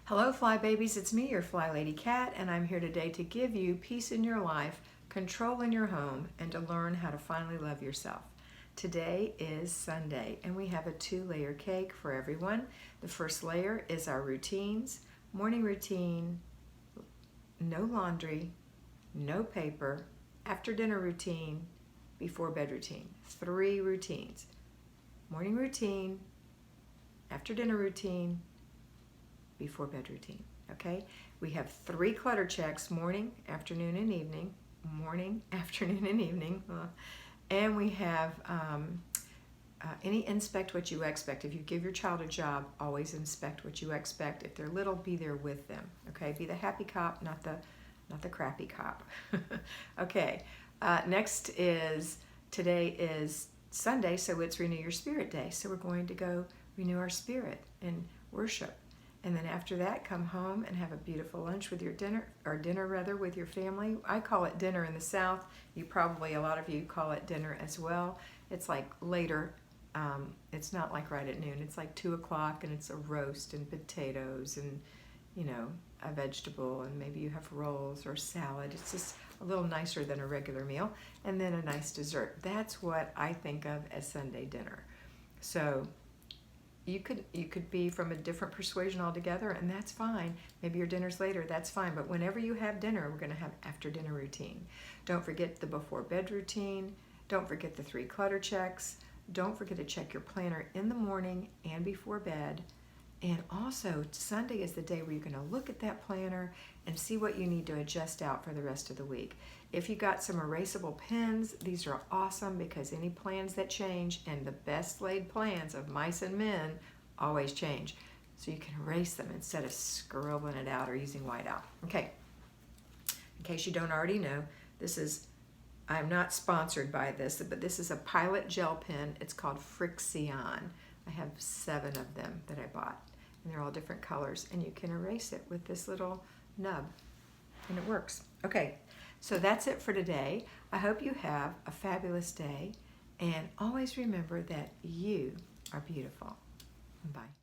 Hello Fly Babies, it's me, your FlyLady Kat, and I'm here today to give you peace in your life, control in your home, and to learn how to finally love yourself. Today is Sunday, and we have a 2-layer cake for everyone. The first layer is our routines, morning routine, no laundry, no paper, after dinner routine, before bed routine. 3 routines. Morning routine, after dinner routine, before bed routine. Okay, we have 3 clutter checks: morning, afternoon, and evening. Morning, afternoon, and evening. And we have any inspect what you expect. If you give your child a job, always inspect what you expect. If they're little, be there with them. Okay, be the happy cop, not the crappy cop. Okay, next is, today is Sunday, so it's Renew Your Spirit Day. So we're going to go renew our spirit and worship. And then after that, come home and have a beautiful lunch with your dinner, or dinner rather, with your family. I call it dinner in the South. A lot of you call it dinner as well. It's like later. It's not like right at noon. It's like 2 o'clock, and it's a roast and potatoes and, a vegetable, and maybe you have rolls or salad. It's just a little nicer than a regular meal. And then a nice dessert. That's what I think of as Sunday dinner. So you could be from a different persuasion altogether, and that's fine. Maybe your dinner's later, that's fine. But whenever you have dinner, we're going to have after dinner routine. Don't forget the before bed routine. Don't forget the 3 clutter checks. Don't forget to check your planner in the morning and before bed. And also, Sunday is the day where you're going to look at that planner and see what you need to adjust out for the rest of the week. If you got some erasable pens, these are awesome, because any plans that change, and the best laid plans of mice and men always change. So you can erase them instead of scribbling it out or using whiteout. Okay, in case you don't already know, I'm not sponsored by this, but this is a Pilot gel pen. It's called Frixion. I have 7 of them that I bought, and they're all different colors, and you can erase it with this little nub, and it works. Okay, so that's it for today. I hope you have a fabulous day, and always remember that you are beautiful. Bye.